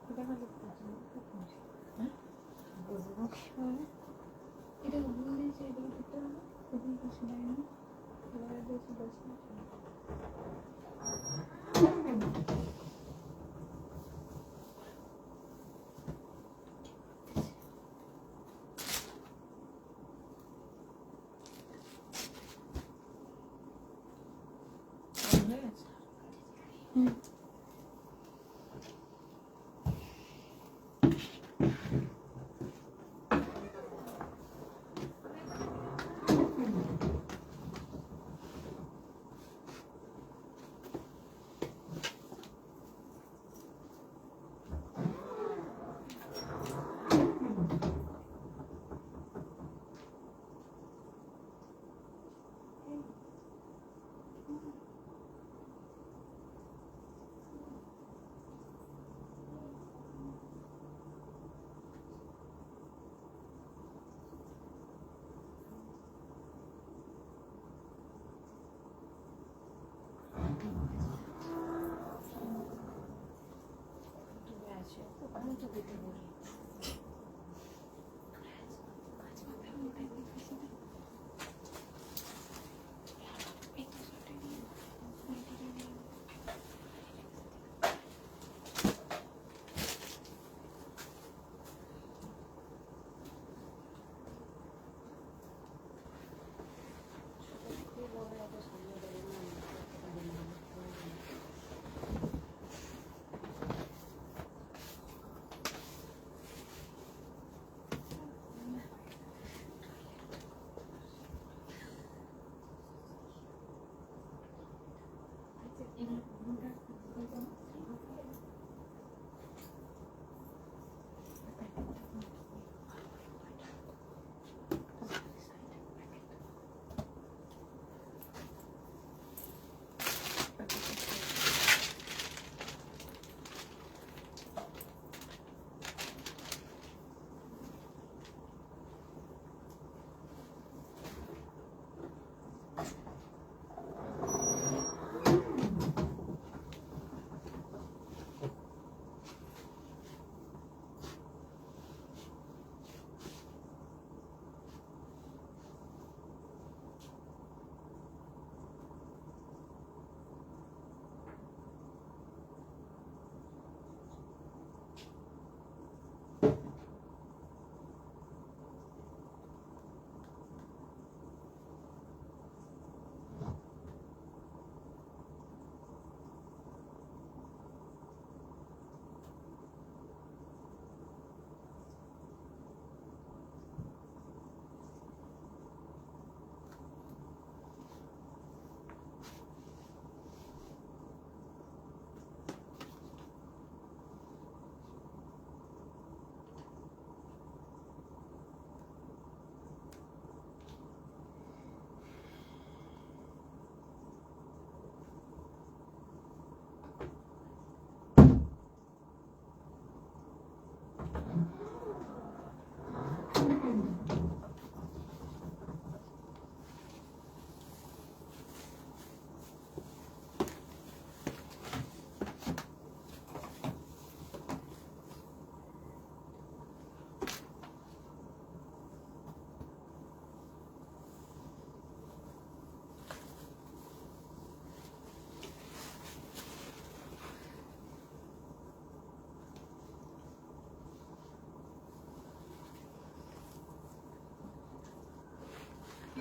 এটা খালি বুঝবো এটা বলে যে এটা করতে হবে খুবই কিছু নাই না এবার দেখি দশ মিনিট ওখানে তো দিতে বলি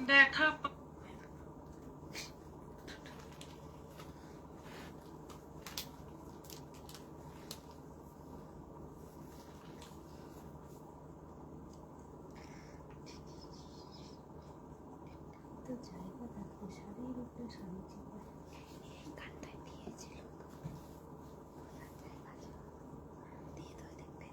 দেখা তো জায়গা থাকলে শাড়ির উপরে শাড়ি চিপা কানটায় দিয়েছিল দিয়ে তো দেখতে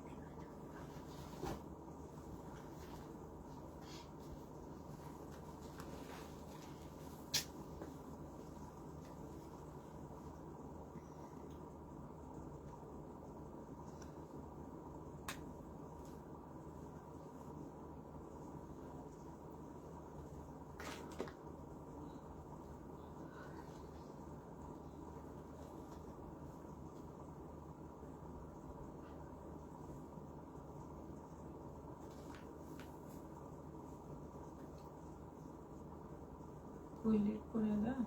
হাইলাইট করে দাও।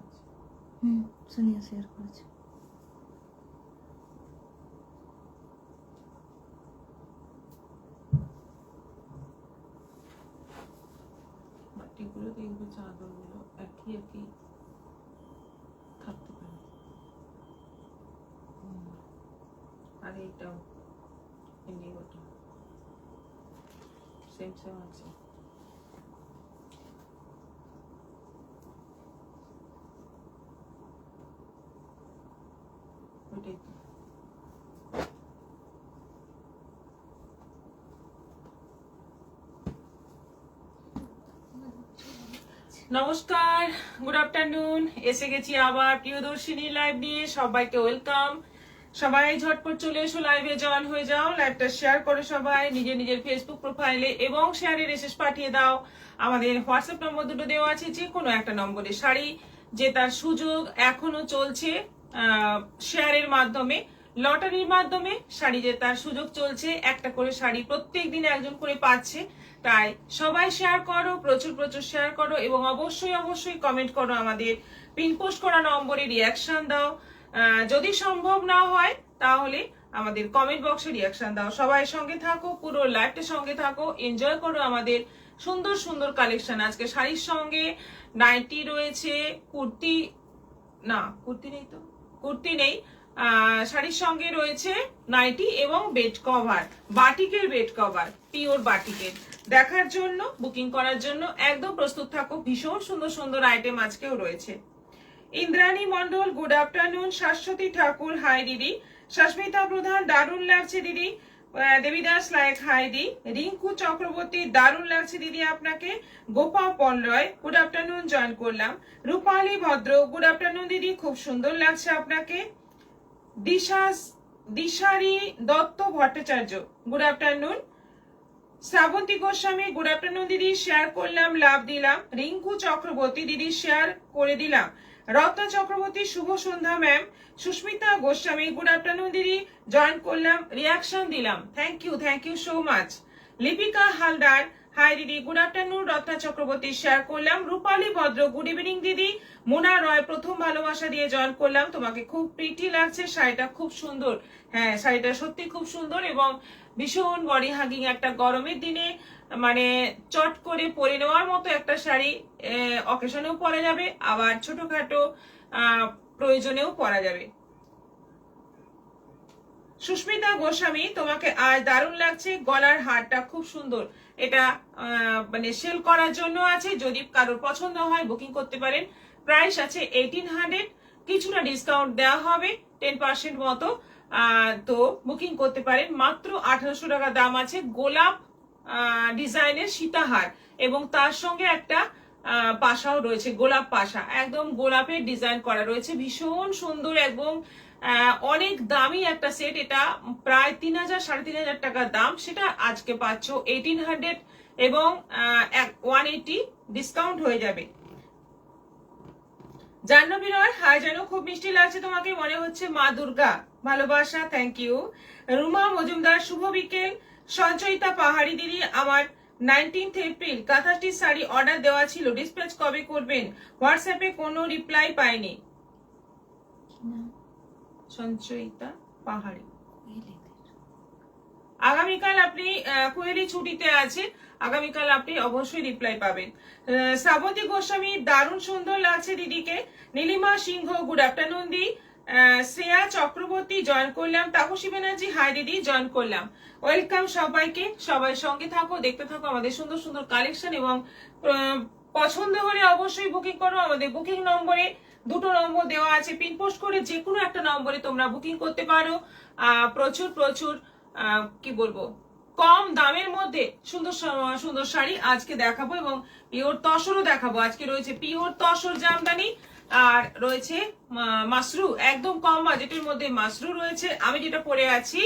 সোনিয়া শেয়ার করেছে। বাটিগুলো দেখবে চাদরগুলো একই একই থাকতে পারে। আর এইটাও ইন্ডিগোটা সেম সেম আছে। ওইটাই তো। নমস্কার, গুড আফটারনুন। এসে গেছি আবার প্রিয়দর্শিনী লাইভ নিয়ে। সবাইকে ওয়েলকাম। সবাই ঝটপট চলে এসো, লাইভে জয়েন হয়ে যাও। লাইভটা শেয়ার করো সবাই নিজের নিজের ফেসবুক প্রোফাইলে, এবং শেয়ারের এসএস পাঠিয়ে দাও। আমাদের হোয়াটসঅ্যাপ নম্বর দুটো দেওয়া আছে, যে কোনো একটা নম্বরে শাড়ি জেতার সুযোগ এখনো চলছে। শেয়ারের মাধ্যমে, লটারির মাধ্যমে শাড়ি জেতার সুযোগ চলছে। একটা করে শাড়ি প্রত্যেক দিন একজন করে পাচ্ছে। তাই সবাই শেয়ার করো, প্রচুর প্রচুর শেয়ার করো, এবং অবশ্যই অবশ্যই কমেন্ট করো। আমাদের পিন পোস্ট করা নম্বরে রিয়াকশন দাও। যদি সম্ভব না হয় তাহলে আমাদের কমেন্ট বক্সে রিয়াকশন দাও। সবাই সঙ্গে থাকো, পুরো লাইভটার সঙ্গে থাকো, এনজয় করো আমাদের সুন্দর সুন্দর কালেকশন। আজকে শাড়ির সঙ্গে নাইটি রয়েছে, কুর্তি না, কুর্তি নেই তো, কুর্তি নেই। শাড়ির সঙ্গে রয়েছে নাইটি এবং বেড কভার, বাটিকের বেড কভার, পিওর বাটিকের। দেখার জন্য, বুকিং করার জন্য একদম প্রস্তুত থাকো। ভীষণ সুন্দর সুন্দর আইটেম আজকেও রয়েছে। Indrani Mondal, good afternoon. Shashwati Thakur, hi দিদি। সস্মিতা প্রধান, দারুণ লাগছে দিদি। দেবীদাস লাইক, হাই দি। রিঙ্কু চক্রবর্তী, দারুণ লাগছে দিদি আপনাকে। Gopa Paulroy, good afternoon, join করলাম। রূপালী ভদ্র, গুড আফটারনুন দিদি, খুব সুন্দর লাগছে আপনাকে। Dishari Dutta Bhattacharya, good afternoon. Srabanti Goswami, good afternoon দিদি, শেয়ার করলাম, লাভ দিলাম। রিঙ্কু চক্রবর্তী দিদি, শেয়ার করে দিলাম। রত্না চক্রবর্তী, শুভ সন্ধ্যা ma'am. Susmita Goswami, good afternoon দিদি, জয়েন করলাম, রিয়াকশন দিলাম। Thank you so much. Lipika Haldar, hi দিদি, good afternoon. Ratna Chakraborty, share করলাম। রূপালী ভদ্র, গুড ইভিনিং দিদি। মোনা রয়, প্রথম ভালোবাসা দিয়ে জয়েন করলাম। তোমাকে খুব প্রিটি লাগছে, শাড়িটা খুব সুন্দর। হ্যাঁ, শাড়িটা সত্যি খুব সুন্দর এবং ভীষণ বডি হাগিং একটা গরমের দিনে মানে চট করে পরে নেওয়ার মতো একটা শাড়ি। অকেশনেও পরা যাবে, আবার ছোটখাটো প্রয়োজনেও পরা যাবে। সুস্মিতা গোস্বামী, তোমাকে আজ দারুণ লাগছে। গলার হারটা খুব সুন্দর। এটা মানে সেল করার জন্য আছে, যদি কারোর পছন্দ হয় বুকিং করতে পারেন। প্রাইস আছে 1800, কিছুটা ডিসকাউন্ট দেওয়া হবে 10% মতো। তো বুকিং করতে পারেন। মাত্র 1800 টাকা দাম আছে। গোলাপ ডিজাইনের সীতাহার, এবং তার সঙ্গে একটা পাশাও রয়েছে, গোলাপ পাশা, একদম গোলাপের ডিজাইন করা রয়েছে। ভীষণ সুন্দর এবং অনেক দামি একটা সেট। এটা প্রায় 3000 3500 টাকা দাম, সেটা আজকে পাচ্ছ 1800 এবং 180 ডিসকাউন্ট হয়ে যাবে। জাহ্নবী রয়, হাই জানো, খুব মিষ্টি লাগছে তোমাকে, মনে হচ্ছে মা দুর্গা। ভালোবাসা, থ্যাংক ইউ। রুমা মজুমদার, শুভ বিকেল। সঞ্চয়িতা পাহাড়ি দিদি, আমার 19 এপ্রিল কাঁথাটির শাড়ি অর্ডার দেওয়া ছিল, ডিসপ্যাচ কবে করবেন? হোয়াটসঅ্যাপে কোনো রিপ্লাই পাইনি। সঞ্চয়িতা পাহাড়ি, আগামীকাল আপনি কোয়েলি ছুটিতে আছেন, আগামীকাল আপনি অবশ্যই রিপ্লাই পাবেন। শ্রাবন্তী গোস্বামী, দারুণ সুন্দর লাগছে দিদিকে। নীলিমা সিংহ, গুড আফটারনুন দি। শ্রেয়া চক্রবর্তী, জয়েন করলাম। তাপসী ব্যানার্জি, হাই দিদি, জয়েন করলাম। ওয়েলকাম সবাইকে। সবাই সঙ্গে থাকো, দেখতে থাকো আমাদের সুন্দর সুন্দর কালেকশন, এবং পছন্দ হলে অবশ্যই বুকিং করো। আমাদের বুকিং নম্বরে দুটো নম্বর দেওয়া আছে, পিন পোস্ট করে যে কোনো একটা নম্বরে তোমরা বুকিং করতে পারো। প্রচুর প্রচুর কি বলবো, কম দামের মধ্যে সুন্দর সুন্দর শাড়ি আজকে দেখাবো, এবং পিওর তসরও দেখাবো। আজকে রয়েছে পিওর তসর জামদানি, আর রয়েছে মাসরু, একদম কম বাজেটের মধ্যে মাসরু রয়েছে। আমি যেটা পরে আছি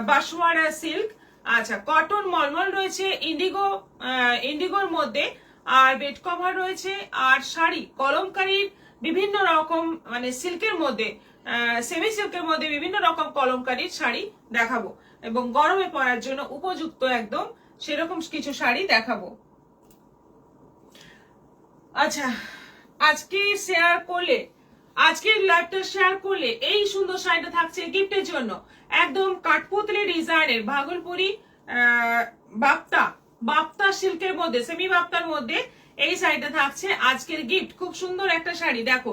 বাসওয়ারা সিল্ক, আচ্ছা কটন মলমল রয়েছে, ইন্ডিগোর মধ্যে, আর বেড কভার রয়েছে, আর শাড়ি কলমকারীর বিভিন্ন রকম, মানে সিল্কের মধ্যে, সেমি সিল্কের মধ্যে বিভিন্ন রকম কলমকারীর শাড়ি দেখাবো, এবং গরমে পরার জন্য উপযুক্ত একদম সেরকম কিছু শাড়ি দেখাবো। আচ্ছা, আজকে শেয়ার করলে, আজকের লাইভটা শেয়ার করলে এই সুন্দর শাড়িটা থাকছে গিফটের জন্য। একদম কাঠপুতলি ডিজাইনের ভাগলপুরি বাপ্তা সিল্কের মধ্যে, সেমি বাপ্তার মধ্যে এই শাড়িটা থাকছে আজকের গিফট। খুব সুন্দর একটা শাড়ি। দেখো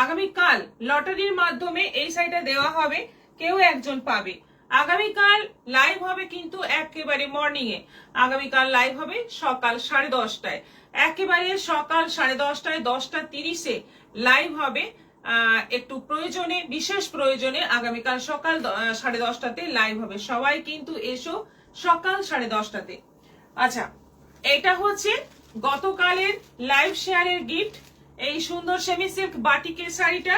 আগামীকাল লটারির মাধ্যমে এই শাড়িটা দেওয়া হবে, কেউ একজন পাবে। আগামীকাল লাইভ হবে কিন্তু একেবারে মর্নিং এ, আগামীকাল লাইভ হবে সকাল 10:30টায়, একেবারে সকাল 10:30টায়, 10:30-এ লাইভ হবে। একটু প্রয়োজনে, বিশেষ প্রয়োজনে আগামীকাল সকাল 10:30টাতে লাইভ হবে। সবাই কিন্তু এসো সকাল 10:30টাতে। আচ্ছা, এটা হচ্ছে গতকালের লাইভ শেয়ারের গিফট, এই সুন্দর সেমি সিল্ক বাটিকের শাড়িটা।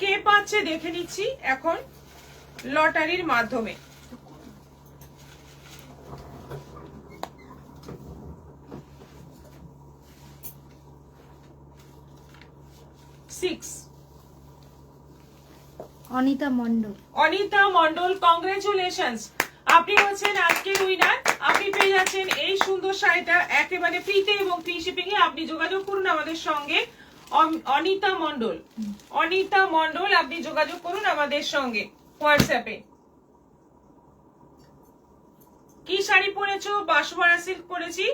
কে পাচ্ছে দেখে নিচ্ছি এখন লটারির মাধ্যমে। অনিতা মণ্ডল, কংগ্রেচুলেশনস, আপনি হচ্ছেন আজকের উইনার। আপনি পেয়ে যাচ্ছেন এই সুন্দর শাড়িটা একেবারে ফ্রিতে এবং ফ্রি শিপিং এ। আপনি যোগাযোগ করুন আমাদের সঙ্গে। অনিতা মণ্ডল, আপনি যোগাযোগ করুন আমাদের সঙ্গে হোয়াটসঅ্যাপে। কি শাড়ি পরেছো? বাঁশবাড়া সিল্ক পরেছি।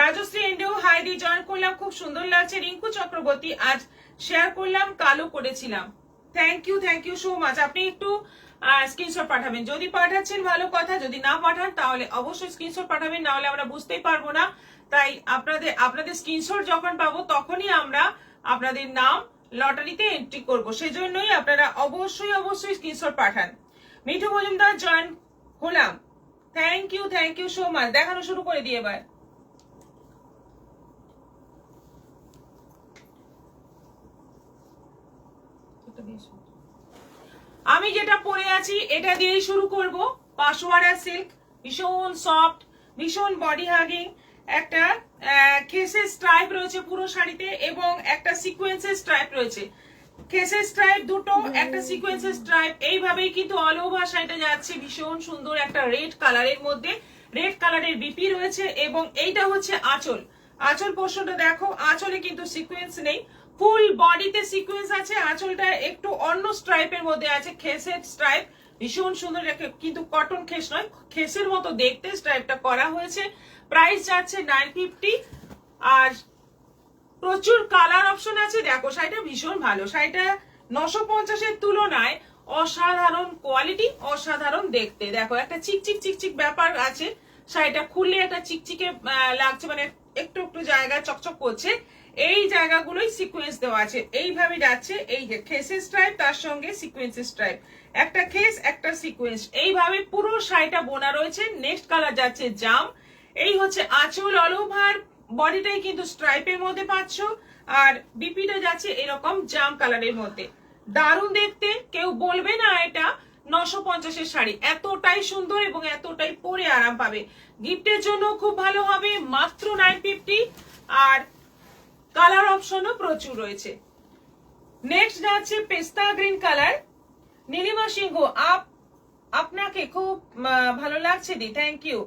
রাজশ্রী এন্ডেও হাই দি জয়েন করলাম, খুব সুন্দর লাগছে। রিঙ্কু চক্রবর্তী, আজ শেয়ার করলাম, কালো করেছিলাম। Thank you so much. আপনি একটু স্ক্রিনশট পাঠাবেন, যদি পাঠাচ্ছেন ভালো কথা, যদি না পাঠান তাহলে অবশ্যই স্ক্রিনশট পাঠাবেন, না হলে আমরা বুঝতেই পারবো না। তাই আপনাদের স্ক্রিনশট যখন পাবো তখনই আমরা আপনাদের নাম লটারিতে এন্ট্রি করব, সেজন্যই আপনারা অবশ্যই স্ক্রিনশট পাঠান। মিঠু মজুমদার জয়েন হলাম, থ্যাংক ইউ সো মাচ। দেখানো শুরু করে দিয়ে এবার। আমি যেটা পরে আছি এটা দিয়েই শুরু করব। পাশওয়ারা সিল্ক, ভীষণ সফট, ভীষণ বডি হাগিং, একটা খেসের স্ট্রাইপ রয়েছে পুরো শাড়িতে এবং একটা সিকোয়েন্সের স্ট্রাইপ রয়েছে। খেসের স্ট্রাইপ দুটো, একটা সিকোয়েন্সের স্ট্রাইপ, এইভাবেই কিন্তু অল ওভার শাড়িটা যাচ্ছে। ভীষণ সুন্দর একটা রেড কালারের মধ্যে, রেড কালারের বিপি রয়েছে এবং এইটা হচ্ছে আঁচল পোর্শনটা দেখো। আঁচলে কিন্তু সিকোয়েন্স নেই, ফুল বডিতে সিকোয়েন্স আছে। আঁচলটা একটু অন্য স্ট্রাইপের মধ্যে আছে, খেসের স্ট্রাইপ, ভীষণ সুন্দর, কিন্তু কটন খেস নয়, খেসের মতো দেখতে স্ট্রাইপটা করা হয়েছে। প্রাইস যাচ্ছে 950। আর প্রচুর কালার অপশন আছে। দেখো শাড়িটা ভীষণ ভালো, শাড়িটা 950-এর তুলনায় অসাধারণ কোয়ালিটি, অসাধারণ দেখতে। দেখো একটা চিকচিক ব্যাপার আছে, শাড়িটা খুললে একটা চিকচিকে লাগছে, মানে একটু জায়গা চকচক করছে। এই জায়গাগুলোই সিকোয়েন্স দেওয়া আছে, এইভাবে যাচ্ছে। এই যে খেসের স্ট্রাইপ, তার সঙ্গে সিকোয়েন্সের স্ট্রাইপ, একটা খেস একটা সিকোয়েন্স, এইভাবে পুরো শাড়িটা বোনা রয়েছে। নেক্সট কালার যাচ্ছে জাম। এই হচ্ছে আঁচল, অল ওভার বডিটাই কিন্তু স্ট্রাইপের মধ্যে পাচ্ছ। আর বিপিটা যাচ্ছে এরকম জাম কালারের মধ্যে। দারুণ দেখতে, কেউ বলবে না এটা 950-এর শাড়ি। এতটাই সুন্দর এবং এতটাই পরে আরাম পাবে। গিফটের জন্য খুব ভালো হবে, মাত্র 950। আর কালার অপশনও প্রচুর রয়েছে। নেক্সট যাচ্ছে পেস্তা গ্রিন কালার। নীলিমা সিংহ, আপনাকে খুব ভালো লাগছে দি, thank you.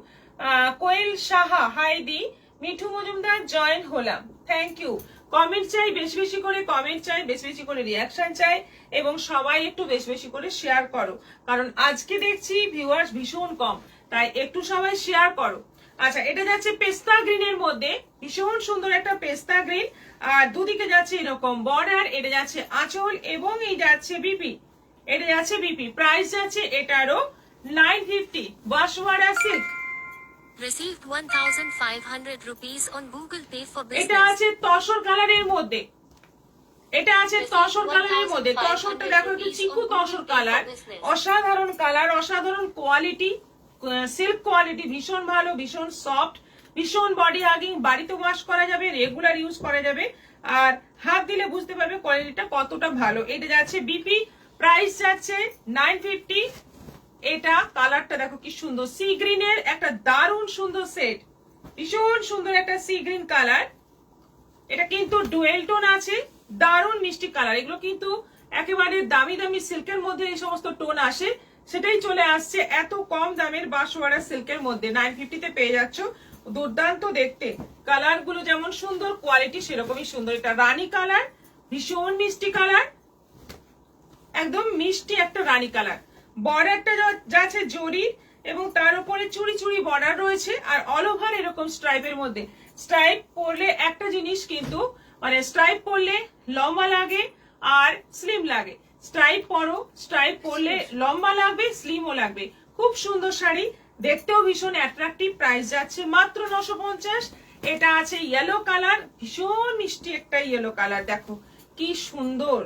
Koel Saha, hi দি। মিঠু মজুমদার জয়েন হলাম, থ্যাংক ইউ। কমেন্ট চাই বেশি বেশি করে, কমেন্ট চাই বেশি বেশি করে, রিয়াকশন চাই এবং সবাই একটু বেশি বেশি করে শেয়ার করো, কারণ আজকে দেখছি ভিউয়ার্স ভীষণ কম, তাই একটু সবাই শেয়ার করো। আচ্ছা, এটা যাচ্ছে পেস্তা গ্রিনের মধ্যে, ভীষণ সুন্দর একটা পেস্তা গ্রিন। আর দুদিকে যাচ্ছে এরকম বর্ডার, এটা যাচ্ছে আঁচল এবং এই যাচ্ছে বিপি, এটা যাচ্ছে বিপি। প্রাইস যাচ্ছে এটারও 950। Banswara silk, Received 1,500 rupees on Google Pay for business. এটা আছে তসর কালারের মধ্যে, এটা আছে তসর কালারের মধ্যে। তসরটা দেখো একটু চিকু তসর কালার, অসাধারণ কালার, অসাধারণ কোয়ালিটি, সিল্ক কোয়ালিটি ভীষণ ভালো, ভীষণ সফট, ভীষণ বডি হাগিং। বাড়িতে ওয়াশ করা যাবে, রেগুলার ইউজ করা যাবে, আর হাত দিলে বুঝতে পারবে কোয়ালিটিটা কতটা ভালো। এটা যাচ্ছে বিপি, প্রাইস যাচ্ছে 950। এটা কালারটা দেখো কি সুন্দর, সি গ্রিনের একটা দারুণ সুন্দর সেট, ভীষণ সুন্দর একটা সি গ্রিন কালার। এটা কিন্তু ডুয়েল টোন আছে, দারুণ মিষ্টি কালার। এগুলো কিন্তু একেবারে দামি দামি সিল্কের মধ্যে এই সমস্ত টোন আসে, সেটাই চলে আসছে এত কম দামের বাঁশওয়ারা সিল্কের মধ্যে। 950-তে পেয়ে যাচ্ছ। দুর্দান্ত দেখতে, কালার গুলো যেমন সুন্দর, কোয়ালিটি সেরকমই সুন্দর। এটা রানী কালার, ভীষণ মিষ্টি কালার, একদম মিষ্টি একটা রানী কালার। বর্ডারটা যাচ্ছে জরি এবং তার উপরে চুড়ি চুড়ি বর্ডার রয়েছে, আর অল ওভার এরকম স্ট্রাইপের মধ্যে। স্ট্রাইপ পরলে একটা জিনিস কিন্তু, মানে স্ট্রাইপ পরলে লম্বা লাগে আর স্লিম লাগে। স্ট্রাইপ পরো, স্ট্রাইপ পরলে লম্বা লাগবে, স্লিমও লাগবে। খুব সুন্দর শাড়ি, দেখতেও ভীষণ অ্যাট্রাকটিভ। প্রাইস যাচ্ছে মাত্র 950। এটা আছে ইয়েলো কালার, ভীষণ মিষ্টি একটা ইয়েলো কালার। দেখো কি সুন্দর,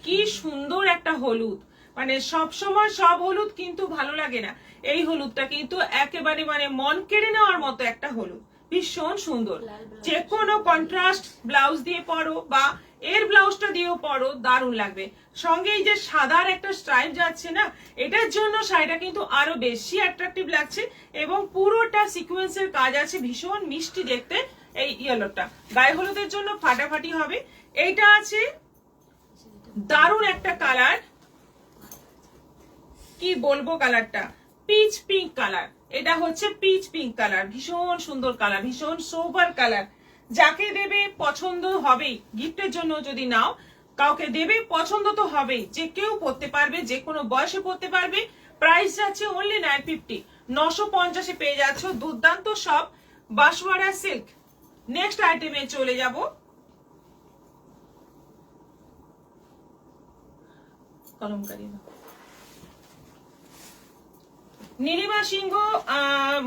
কি সুন্দর একটা হলুদ। মানে সব সময় সব হলুদ কিন্তু ভালো লাগে না, এই হলুদটা কিন্তু একেবারে মানে মন কেড়ে নেওয়ার মতো একটা হলুদ, ভীষণ সুন্দর। যে কোনো কন্ট্রাস্ট ব্লাউজ দিয়ে পরো বা এর ব্লাউজটা দিয়েও পরো, দারুণ লাগবে। সঙ্গে এই যে সাদার একটা স্ট্রাইপ যাচ্ছে না, এটার জন্য শাড়িটা কিন্তু আরো বেশি অ্যাট্রাকটিভ লাগছে। এবং পুরোটা সিকোয়েন্সের কাজ আছে, ভীষণ মিষ্টি দেখতে এই ইয়েলোটা। গায়ে হলুদের জন্য ফাটাফাটি হবে। এইটা আছে দারুণ একটা কালার, কি বলবো কালারটা, পিচ পিঙ্ক কালার। এটা হচ্ছে পিচ পিঙ্ক কালার, ভীষণ সুন্দর কালার, ভীষণ সোবার কালার। যাকে দেবে পছন্দ হবেই, গিফটের জন্য যদি নাও কাউকে দেবে পছন্দ তো হবেই, যে কেউ পরতে পারবে, যে কোনো বয়সে পরতে পারবে। প্রাইস যাচ্ছে অনলি 950, 950 পেয়ে যাচ্ছ দুর্দান্ত সব বাঁশওয়ারা সিল্ক। নেক্সট আইটেমে চলে যাব। Kalamkari Nilima Singh,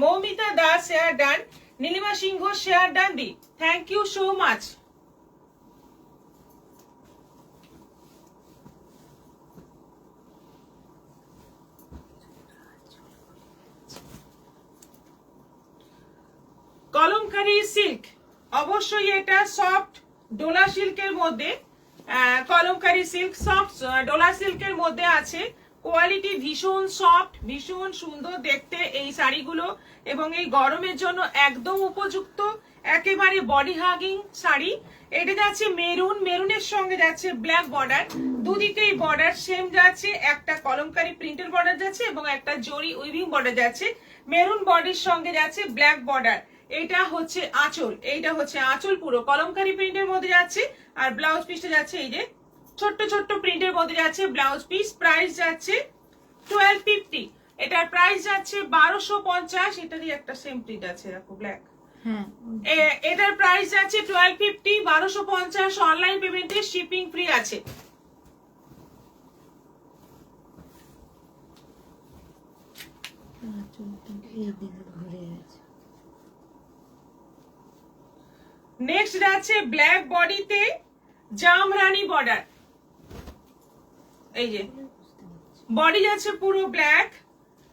Moumita Das share done, Nilima Singh share done দি, thank you so much. Kalamkari silk, অবশ্যই এটা সফট ডোলা সিল্কের মধ্যে, কলমকারী সিল্ক সফট ডোলা সিল্কের মধ্যে আছে। কোয়ালিটি ভীষণ সফট, ভীষণ সুন্দর দেখতে এই শাড়িগুলো, এবং এই গরমের জন্য একদম উপযুক্ত, একেবারে বডি হাগিং শাড়ি। এটা যাচ্ছে মেরুন, মেরুনের সঙ্গে যাচ্ছে ব্ল্যাক বর্ডার, দুদিকেই বর্ডার সেম যাচ্ছে, একটা কলমকারী প্রিন্টের বর্ডার যাচ্ছে এবং একটা জরি উইভিং বর্ডার যাচ্ছে। মেরুন বডির সঙ্গে যাচ্ছে ব্ল্যাক বর্ডার। এটা হচ্ছে আঁচল, এইটা হচ্ছে আঁচল, পুরো কলমকারী প্রিন্টের মধ্যে যাচ্ছে। আর ব্লাউজ পিসটা যাচ্ছে এই যে ছোট্ট ছোট্ট প্রিন্টের মধ্যে যাচ্ছে ব্লাউজ পিস। প্রাইস যাচ্ছে 1250, এটার প্রাইস যাচ্ছে 1250। এটারই একটা সেম প্রিন্ট আছে, দেখো ব্ল্যাক। এটার প্রাইস যাচ্ছে 1250, 1250। অনলাইন পেমেন্টে শিপিং ফ্রি আছে। নেক্সট যাচ্ছে ব্ল্যাক বডিতে জামরানি বর্ডার। এই যে বডি যাচ্ছে পুরো ব্ল্যাক,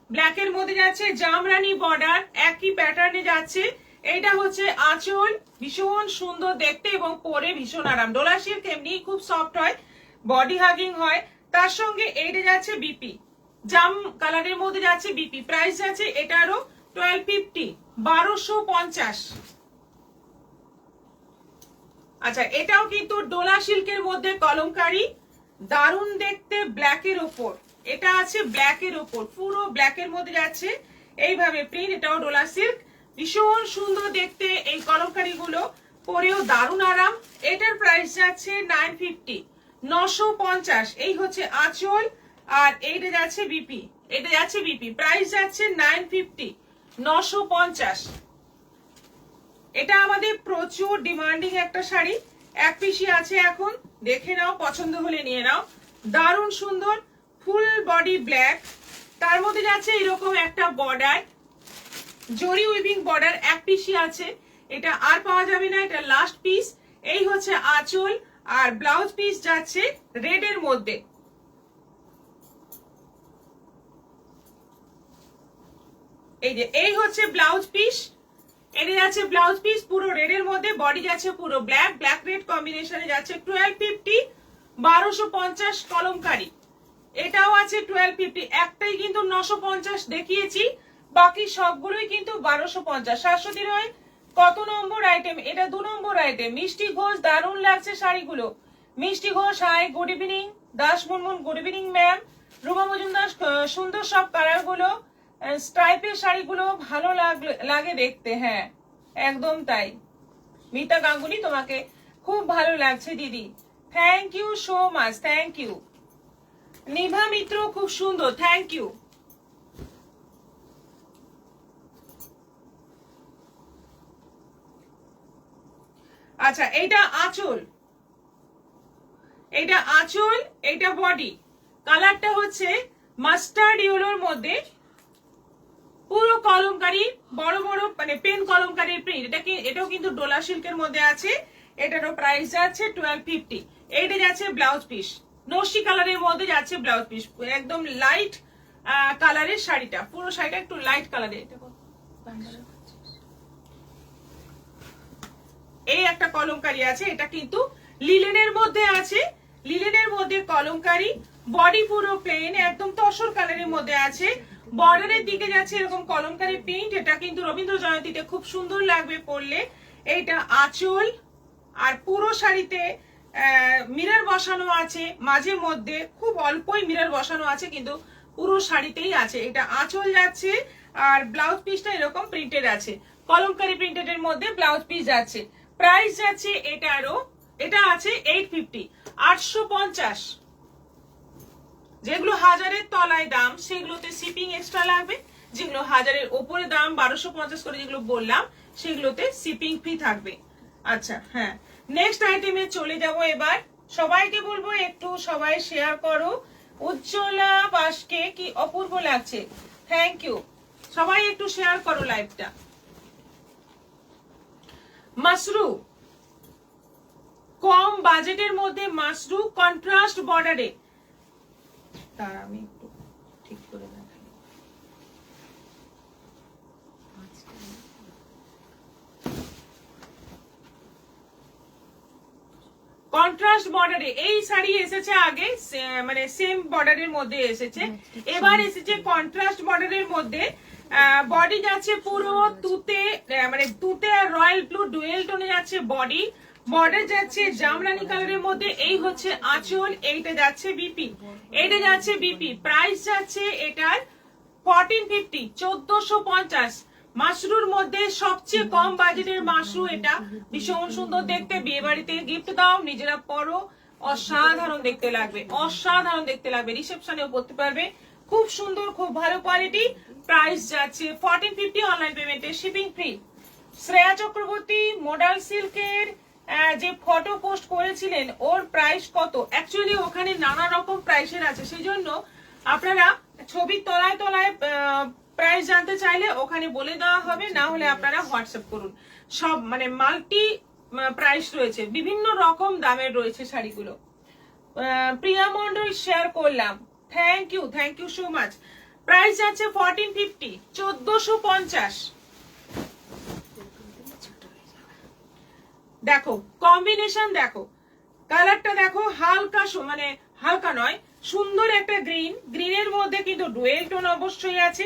ব্ল্যাকের মধ্যে যাচ্ছে জামরানি বর্ডার, একই প্যাটার্নে যাচ্ছে। এইটা হচ্ছে আঁচল, ভীষণ সুন্দর দেখতে এবং পরে ভীষণ আরাম। ডোলা সিল্ক এমনি খুব সফট হয়, বডি হাগিং হয়। তার সঙ্গে এইটা যাচ্ছে বিপি, জাম কালারের মধ্যে যাচ্ছে বিপি। প্রাইস যাচ্ছে এটারও 1250, 1250। আচ্ছা, এটাও কিন্তু ডোলা সিল্কের মধ্যে কলমকারী, দারুণ দেখতে ব্ল্যাকের ওপর। এটা আছে ব্ল্যাকের ওপর, পুরো ব্ল্যাকের মধ্যে যাচ্ছে এইভাবে প্রিন্ট। এটাও ডোলা সিল্ক, ভীষণ সুন্দর দেখতে এই কলমকারী গুলো, পরেও দারুণ আরাম। এটার প্রাইস যাচ্ছে 950, 950। এই হচ্ছে আঁচল, আর এইটা যাচ্ছে বিপি, এটা যাচ্ছে বিপি। প্রাইস যাচ্ছে 950, 950। এটা আমাদের প্রচুর ডিমান্ডিং একটা শাড়ি, এক পিসি আছে এখন, দেখে নাও, পছন্দ হলে নিয়ে নাও। দারুণ সুন্দর, ফুল বডি ব্ল্যাক, তার মধ্যে যাচ্ছে এরকম একটা বর্ডার, জরি উইভিং বর্ডার, এক পিসি আছে। এটা আর পাওয়া যাবে না, এটা লাস্ট পিস। এই হচ্ছে আঁচল, আর ব্লাউজ পিস যাচ্ছে রেড এর মধ্যে। এই যে এই হচ্ছে ব্লাউজ পিস, এটা যাচ্ছে ব্লাউজ পিস পুরো রেড এর মধ্যে, বডি যাচ্ছে পুরো ব্ল্যাক, ব্ল্যাক রেড কম্বিনেশনে যাচ্ছে 1250, 1250 কলমকারী। এটাও আছে 1250, একটাই কিন্তু 950 দেখিয়েছি, বাকি সবগুলোই কিন্তু 1250। 700 কত নম্বর আইটেম? এটা 2 নম্বর আইটেম। মিষ্টি ঘোষ, দারুণ লাগছে শাড়িগুলো। Mishti Ghosh, hi, good evening. Das Munmun, good evening ma'am. Ruma Majumdar, সুন্দর সব কালার গুলো, স্ট্রাইপের শাড়িগুলো ভালো লাগে দেখতে। হ্যাঁ একদম তাই। মিতা গাঙ্গুলি তোমাকে খুব ভালো লাগছে দিদি, thank you so much, thank you. Nibha Mitra খুব সুন্দর, থ্যাংক ইউ। আচ্ছা এইটা আঁচল, এইটা আঁচল, এইটা বডি। কালারটা হচ্ছে মাস্টার্ড ইয়েলোর মধ্যে পুরো কলমকারি, বড় বড় মানে পেন কলমকারির প্রিন্ট। এটাও কিন্তু ডোলা সিল্কের মধ্যে আছে। এটারও প্রাইস যাচ্ছে 1250। এইটা যাচ্ছে ব্লাউজ পিস, নস্যি কালারের মধ্যে যাচ্ছে ব্লাউজ পিস, একদম লাইট কালারের শাড়িটা, পুরো শাড়িটা একটু লাইট কালারের। এই একটা কলমকারি আছে, এটা কিন্তু লিলেনের মধ্যে আছে, লিলেনের মধ্যে কলমকারি, বডি পুরো প্লেন একদম তসর কালারের মধ্যে আছে। বর্ডারের দিকে যাচ্ছে এরকম কলমকারি প্রিন্ট। এটা কিন্তু রবীন্দ্র জয়ন্তীতে খুব সুন্দর লাগবে পরলে। এইটা আঁচল, আর পুরো শাড়িতে মিরর বসানো আছে, মাঝে মধ্যে খুব অল্পই মিরর বসানো আছে, কিন্তু পুরো শাড়িতেই আছে। এটা আঁচল যাচ্ছে, আর ব্লাউজ পিসটা এরকম প্রিন্টেড আছে, কলমকারি প্রিন্টেড এর মধ্যে ব্লাউজ পিস যাচ্ছে। প্রাইস যাচ্ছে এটারও, এটা আছে 850, 850। যেগুলো 1000-এর তলায় দাম সেগুলোতে শিপিং এক্সট্রা লাগবে, যেগুলো 1000-এর উপরে দাম 1250 করে যেগুলো বললাম সেগুলোতে শিপিং ফ্রি থাকবে। আচ্ছা হ্যাঁ, নেক্সট আইটেমে চলে যাব এবার। সবাইকে বলবো একটু সবাই শেয়ার করো। উজ্জ্বলা বাসকে কি অপূর্ব লাগছে, থ্যাংক ইউ। সবাই একটু শেয়ার করো লাইভটা। মাসরু, কম বাজেটের মধ্যে মাসরু কন্ট্রাস্ট বর্ডারে। তার আমি একটু ঠিক করে রাখি। কন্ট্রাস্ট বর্ডারে এই শাড়ি এসেছে আগে, মানে সেম বর্ডারের মধ্যে এসেছে, এবার এসেছে কন্ট্রাস্ট বর্ডারের মধ্যে। বডি যাচ্ছে পুরো তুতে, মানে তুতে আর রয়্যাল ব্লু ডুয়েল টোনে যাচ্ছে বডি। বর্ডার যাচ্ছে জামরানি কালারের মধ্যে। এই হচ্ছে আঁচল, এইটা যাচ্ছে বিপি, এইটা যাচ্ছে বিপি। প্রাইস যাচ্ছে এটার 1450, 1450। মাশরুর মধ্যে সবচেয়ে কম বাজেটের মাশরু এটা, ভীষণ সুন্দর দেখতে, বিয়ে বাড়িতে গিফট দাও, নিজেরা পরো, অসাধারণ দেখতে লাগবে, অসাধারণ দেখতে লাগবে, রিসেপশনেও পরতে পারবে, খুব সুন্দর, খুব ভালো কোয়ালিটি। প্রাইস যাচ্ছে 1450, অনলাইন পেমেন্টে shipping free. Shreya Chakraborty modal সিল্কের যে ফটো পোস্ট করেছিলেন ওর প্রাইস কত? অ্যাকচুয়ালি ওখানে নানা রকম প্রাইসের আছে, সেই জন্য আপনারা ছবির তলায় তলায় প্রাইস জানতে চাইলে ওখানে বলে দেওয়া হবে, না হলে আপনারা হোয়াটসঅ্যাপ করুন। সব মানে মাল্টি প্রাইস রয়েছে, বিভিন্ন রকম দামের রয়েছে শাড়িগুলো। প্রিয়া মন্ডল শেয়ার করলাম, thank you so much. Price আছে 1450, 1450। দেখো কম্বিনেশন, দেখো কালারটা, দেখো হালকা, মানে হালকা নয়, সুন্দর একটা গ্রিন, গ্রিনের মধ্যে কিন্তু ডুয়েল টোন অবশ্যই আছে,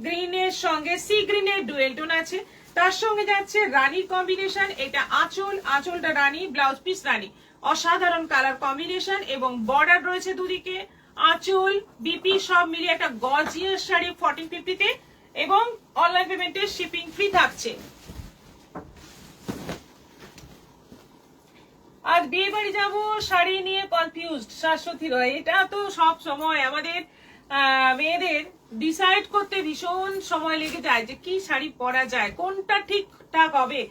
গ্রিনের সঙ্গে সি গ্রিনের ডুয়েল টোন আছে, তার সঙ্গে যাচ্ছে রানীর কম্বিনেশন। এটা আঁচল, আঁচলটা রানী, ব্লাউজ পিস রানী, অসাধারণ কালার কম্বিনেশন, এবং বর্ডার রয়েছে দুদিকে, আঁচল বিপি সব মিলিয়ে একটা গর্জিয়াস শাড়ি 1450-তে, এবং অনলাইন পেমেন্টে শিপিং ফ্রি থাকছে। আজ বিয়ে বাড়ি যাবো, শাড়ি নিয়ে কনফিউজড, শাশ্বতী রয়। এটা তো সব সময় আমাদের মেয়েদের ডিসাইড করতে ভীষণ সময় লেগে যায় যে কি শাড়ি পরা যায়, কোনটা ঠিকঠাক হবে,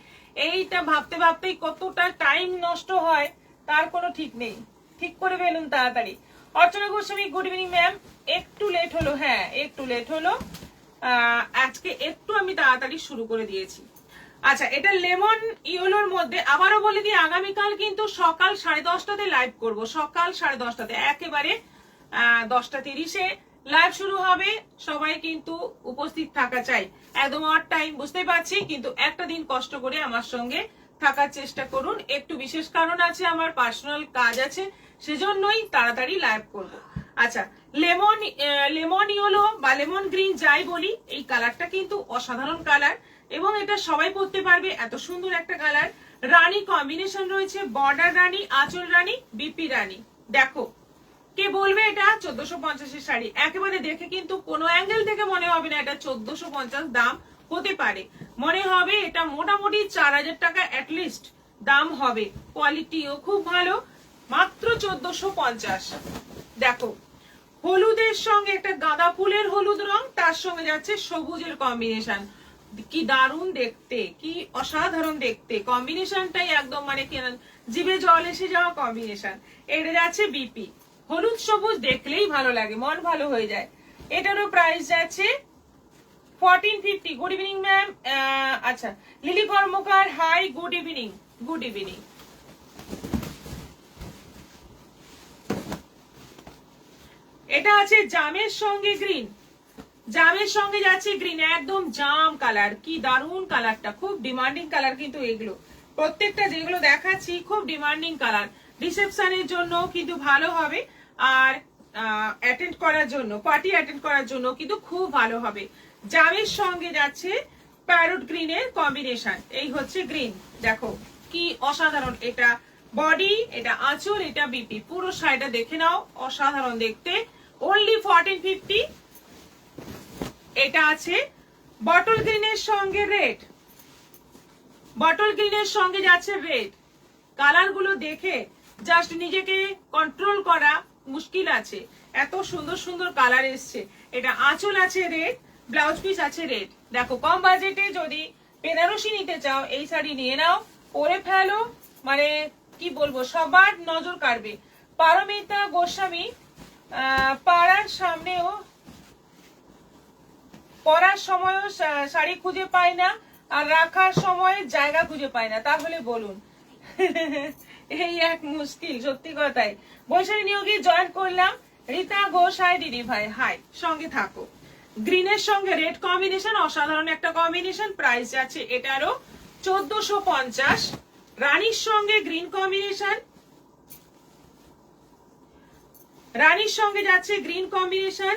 এইটা ভাবতে ভাবতেই কতটা টাইম নষ্ট হয় তার কোনো ঠিক নেই। ঠিক করে ফেলুন তাড়াতাড়ি। অর্চনা গোস্বামী, গুড ইভিনিং ম্যাম। একটু লেট হলো, হ্যাঁ একটু লেট হলো, আজকে একটু আমি তাড়াতাড়ি শুরু করে দিয়েছি। আচ্ছা, এটা লেমন ইয়েলোর মধ্যে। আবারও বলে দিই, আগামীকাল কিন্তু সকাল 10:30টাতে লাইভ করব, সকাল 10:30টাতে, একেবারে 10:30-এ লাইভ শুরু হবে। সবাই কিন্তু উপস্থিত থাকা চাই, একদম অড টাইম বুঝতেই পারছি, কিন্তু একটা দিন কষ্ট করে আমার সঙ্গে থাকার চেষ্টা করুন। একটু বিশেষ কারণ আছে, আমার পার্সোনাল কাজ আছে, সেজন্যই তাড়াতাড়ি লাইভ করব। আচ্ছা, লেমন ইয়েলো বা লেমন গ্রিন যাই বলি, এই কালারটা কিন্তু অসাধারণ কালার, এবং এটা সবাই পরতে পারবে, এত সুন্দর একটা কালার। রানী কম্বিনেশন রয়েছে, বর্ডার রানী, আঁচল রানী, বিপি রানী। দেখো কে বলবে এটা 1450 এর শাড়ি, একেবারে দেখে কিন্তু কোনো অ্যাঙ্গেল থেকে মনে হবে না এটা 1450 দাম হতে পারে, মনে হবে এটা মোটামুটি 4000 টাকা অ্যাটলিস্ট দাম হবে। কোয়ালিটিও খুব ভালো, মাত্র 1450। দেখো হলুদের সঙ্গে একটা গাঁদা ফুলের হলুদ রং, তার সঙ্গে যাচ্ছে সবুজের কম্বিনেশন, কি দারুণ দেখতে, কি অসাধারণ দেখতে, কম্বিনেশনটাই একদম মানে জিভে জল এসে যাওয়া কম্বিনেশন। এটা যাচ্ছে বিপি, হলুদ সবুজ দেখলেই ভালো লাগে, মন ভালো হয়ে যায়। এটারও প্রাইস যাচ্ছে 1450। Good evening ma'am. আচ্ছা Lily Karmakar, hi, good evening. Good evening. এটা আছে জামের সঙ্গে গ্রিন, জামের সঙ্গে যাচ্ছে গ্রিন, একদম জাম কালার, কি দারুণ কালারটা, খুব ডিমান্ডিং কালার কিন্তু এগুলো প্রত্যেকটা যেগুলো দেখাচ্ছি খুব ডিমান্ডিং কালার। রিসেপশনের জন্য কিন্তু ভালো হবে, আর অ্যাটেন্ড করার জন্য, পার্টি অ্যাটেন্ড করার জন্য কিন্তু খুব ভালো হবে। জামের সঙ্গে যাচ্ছে প্যারট গ্রিনের কম্বিনেশন, এই হচ্ছে গ্রিন, দেখো কি অসাধারণ। এটা বডি, এটা আঁচল, এটা বিপি, পুরো শাড়িটা দেখে নাও, অসাধারণ দেখতে। অনলি 1450। এটা আছে বটল গ্রিনের সঙ্গে রেড, বটল গ্রিনের সঙ্গে যাচ্ছে রেড, কালার গুলো দেখে জাস্ট নিজেকে কন্ট্রোল করা মুশকিল আছে, এত সুন্দর সুন্দর কালার এসছে। এটা আঁচল আছে রেড, ব্লাউজ পিস আছে রেড। দেখো কম বাজেটে যদি বেনারসি নিতে চাও এই শাড়ি নিয়ে নাও, পরে ফেলো, মানে কি বলবো সবার নজর কাড়বে। পারমিতা গোস্বামী, পাড়ার সামনেও পরার সময়ও শাড়ি খুঁজে পায় না, আর রাখার সময় জায়গা খুঁজে পায় না, তাহলে বলুন এই এক মুশকিল, সত্যি কথাই। বৈশাখী নিয়োগে জয়েন করলাম, রীতা ঘোষ, হাই দিদি ভাই, হাই, সঙ্গে থাকো। গ্রিনের সঙ্গে রেড কম্বিনেশন, অসাধারণ একটা কম্বিনেশন। প্রাইস যাচ্ছে এটারও 1450। রানীর সঙ্গে গ্রিন কম্বিনেশন, রানীর সঙ্গে যাচ্ছে গ্রিন কম্বিনেশন,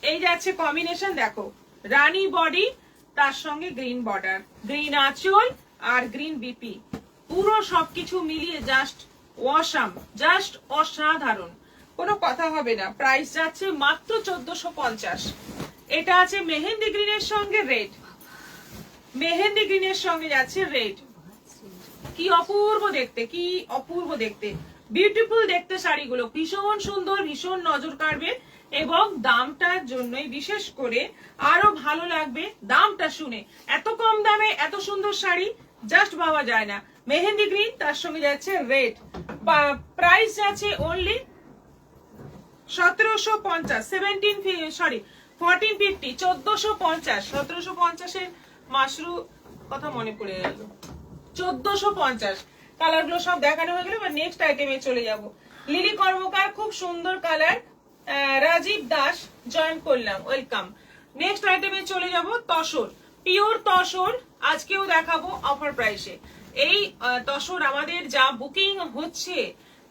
এই যাচ্ছে কম্বিনেশন, দেখো রানী বডি, তার সঙ্গে গ্রিন বর্ডার, গ্রিন আঁচল আর গ্রিন বিপি, পুরো সবকিছু মিলিয়ে জাস্ট অসাম, জাস্ট অসাধারণ, কোনো কথা হবে না। প্রাইস যাচ্ছে মাত্র 1450। এটা আছে মেহেন্দি গ্রিনের সঙ্গে রেড, মেহেন্দি গ্রিনের সঙ্গে যাচ্ছে রেড, কি অপূর্ব দেখতে, কি অপূর্ব দেখতে, বিউটিফুল দেখতে শাড়িগুলো, ভীষণ সুন্দর, ভীষণ নজর কাড়বে, এবং দামটার জন্যই বিশেষ করে আরো ভালো লাগবে দামটা শুনে। এত কম দামে এত সুন্দর শাড়ি জাস্ট পাওয়া যায় না। মেহেন্দি গ্রিন, তার সঙ্গে যাচ্ছে রেড, প্রাইস যাচ্ছে অনলি 1750, 1450, 1450, 1750 এর মাশরু কথা মনে পড়ে গেল, 1450। কালার গুলো সব দেখানো হয়ে গেল, নেক্সট আইটেমে চলে যাব। লিলি কর্মকার, খুব সুন্দর কালার, রাজীব দাস জয়েন করলাম, ওয়েলকাম। নেক্সট আইটেমে চলে যাব, তসর, পিওর তসর, আজকেও দেখাবো অফার প্রাইসে। এই তসর আমাদের যা বুকিং হচ্ছে,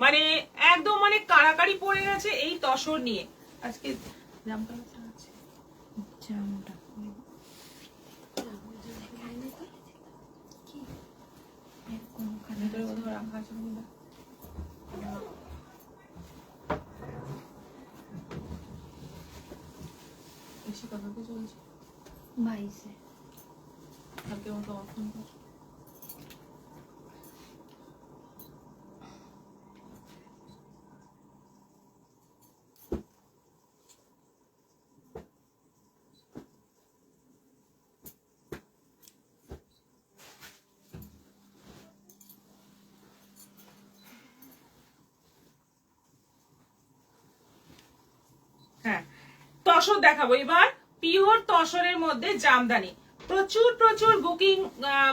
মানে একদম মানে কাড়াকাড়ি পড়ে গেছে এই তসর নিয়ে। আজকে রাখা আছে বেশি কথা কি চলছে 22 কালকে আমাকে অফোন কর। হ্যাঁ, তসর দেখাবো এবার, পিওর তসরের মধ্যে জামদানি, প্রচুর প্রচুর বুকিং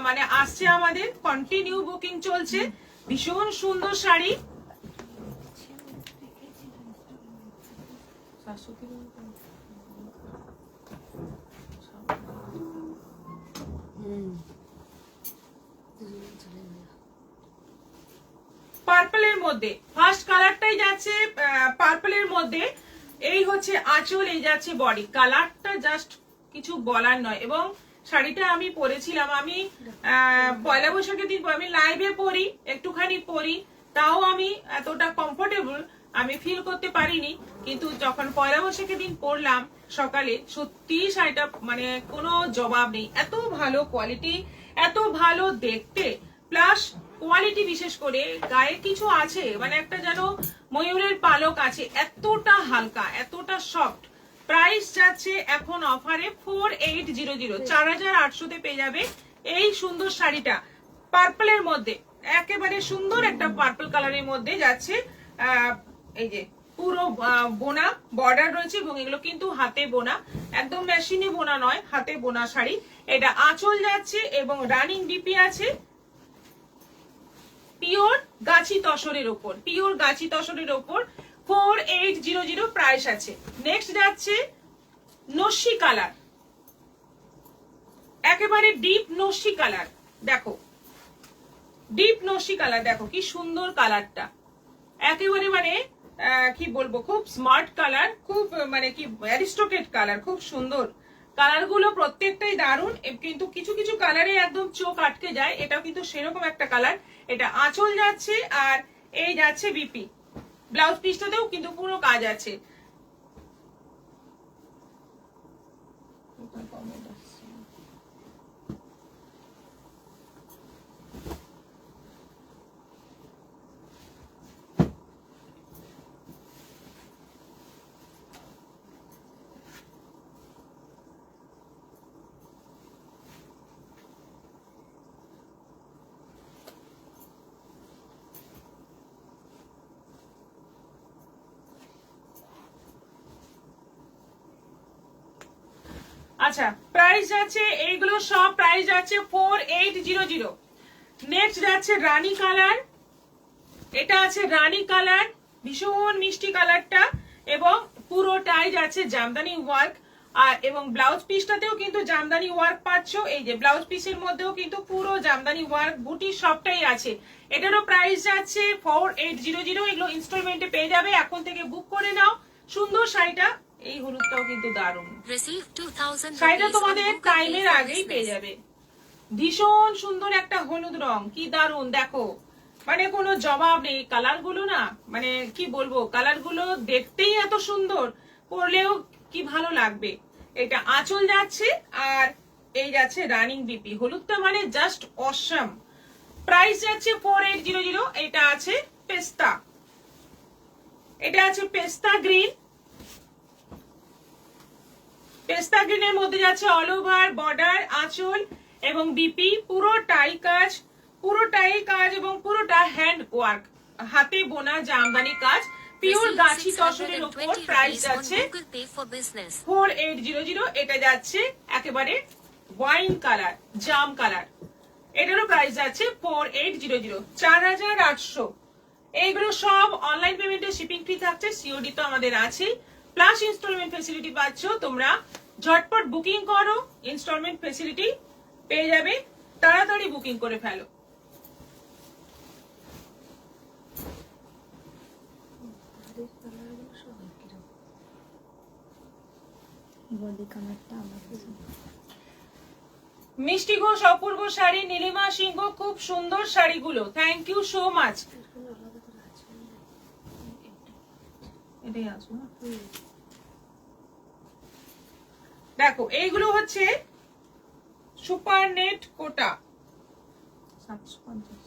মানে আসছে আমাদের, কন্টিনিউ বুকিং চলছে, ভীষণ সুন্দর শাড়ি। পার্পলের মধ্যে ফার্স্ট কালারটাই যাচ্ছে পার্পলের মধ্যে, এই হচ্ছে আঁচল, এই যাচ্ছে বডি, কালারটা জাস্ট কিছু বলার নয়। এবং শাড়িটা আমি পরেছিলাম, আমি পয়লা বৈশাখের দিন আমি লাইভে পরি, একটুখানি পরি, তাও আমি এতটা কমফোর্টেবল আমি ফিল করতে পারিনি, কিন্তু যখন পয়লা বৈশাখের দিন পরলাম সকালে, সত্যি শাড়িটা মানে কোনো জবাব নেই। এত ভালো কোয়ালিটি, এত ভালো দেখতে, প্লাস কোয়ালিটি, বিশেষ করে গায়ে কিছু আছে মানে একটা যেন ময়ূরের পালক আছে, এতটা হালকা, এতটা সফট। প্রাইস যাচ্ছে এখন অফারে 4800, 4800-তে পেয়ে যাবে এই সুন্দর শাড়িটা পার্পলের মধ্যে। একেবারে সুন্দর একটা পার্পল কালারের মধ্যে যাচ্ছে। এই যে পুরো বোনা বর্ডার রয়েছে এবং এগুলো কিন্তু হাতে বোনা, একদম মেশিনে বোনা নয়, হাতে বোনা শাড়ি। এটা আঁচল যাচ্ছে এবং রানিং ডিপি আছে পিওর গাছি তসরের ওপর, পিওর গাছি তসরের ওপর 4800 প্রাইস আছে। নেক্সট যাচ্ছে নস্যি কালার, একেবারে ডিপ নস্যি কালার। দেখো ডিপ নস্যি কালার, দেখো কি সুন্দর কালারটা, একেবারে মানে কি বলবো, খুব স্মার্ট কালার, খুব মানে কি অ্যারিস্টোক্রেট কালার, খুব সুন্দর কালার গুলো, প্রত্যেকটাই দারুণ। কিন্তু কিছু কিছু কালারে একদম চোখ আটকে যায়, এটা কিন্তু সেরকম একটা কালার। এটা আঁচল যাচ্ছে আর এই যাচ্ছে বিপি, ব্লাউজ পিসটাতেও কিন্তু পুরো কাজ আছে। আচ্ছা, প্রাইস যাচ্ছে এইগুলো সব প্রাইস যাচ্ছে 4800। নেক্সট যাচ্ছে রানী কালার, এটা আছে রানী কালার, ভীষণ মিষ্টি কালারটা এবং পুরোটাই যাচ্ছে জামদানি ওয়ার্ক। আর এবং ব্লাউজ পিসটাতেও কিন্তু জামদানি ওয়ার্ক পাচ্ছ, এই যে ব্লাউজ পিসের মধ্যেও কিন্তু পুরো জামদানি ওয়ার্ক, বুটি সবটাই আছে। এটারও প্রাইস যাচ্ছে 4800। এগুলো ইনস্টলমেন্টে পেয়ে যাবে, এখন থেকে বুক করে নাও। সুন্দর শাড়িটা, এই হলুদটাও কিন্তু দারুণ, শাড়িটা তোমাদের টাইমের আগেই পেয়ে যাবে। ভীষণ সুন্দর একটা হলুদ রং, কি দারুণ, দেখো মানে কোনো জবাব নেই। কালার গুলো না মানে কি বলবো, কালার গুলো দেখতেই এত সুন্দর, পরলেও কি ভালো লাগবে। এটা আঁচল যাচ্ছে আর এই যাচ্ছে রানিং বিপি, হলুদটা মানে জাস্ট অসাম। প্রাইস যাচ্ছে 4800। এটা আছে পেস্তা, এটা আছে পেস্তা গ্রিন, পেস্তা গ্রিনের মধ্যে যাচ্ছে অল ওভার বর্ডার, আঁচল এবং বিপি, পুরোটাই কাজ, পুরোটাই কাজ এবং পুরোটা হ্যান্ড ওয়ার্ক, হাতে বোনা জামদানি কাজ, পিওর গাছি তসরের উপর। প্রাইস যাচ্ছে 4800। এটা যাচ্ছে একেবারে ওয়াইন কালার, জাম কালার, এটারও প্রাইস যাচ্ছে 4800, 4800। এইগুলো সব অনলাইন পেমেন্টে শিপিং ফ্রি থাকছে, সিওডি তো আমাদের আছে, প্লাস ইনস্টলমেন্ট ফেসিলিটি পাচ্ছ। তোমরা ঝটপট বুকিং করো, ইনস্টলমেন্ট ফেসিলিটি পেয়ে যাবে, তাড়াতাড়ি বুকিং করে ফেলো। মিষ্টি ঘোষ অপূর্ব শাড়ি, নীলিমা সিংহ খুব সুন্দর শাড়িগুলো, থ্যাংক ইউ সো মাচ। এটাই আসবো, দেখো এইগুলো হচ্ছে সুপার নেট কোটা, 750।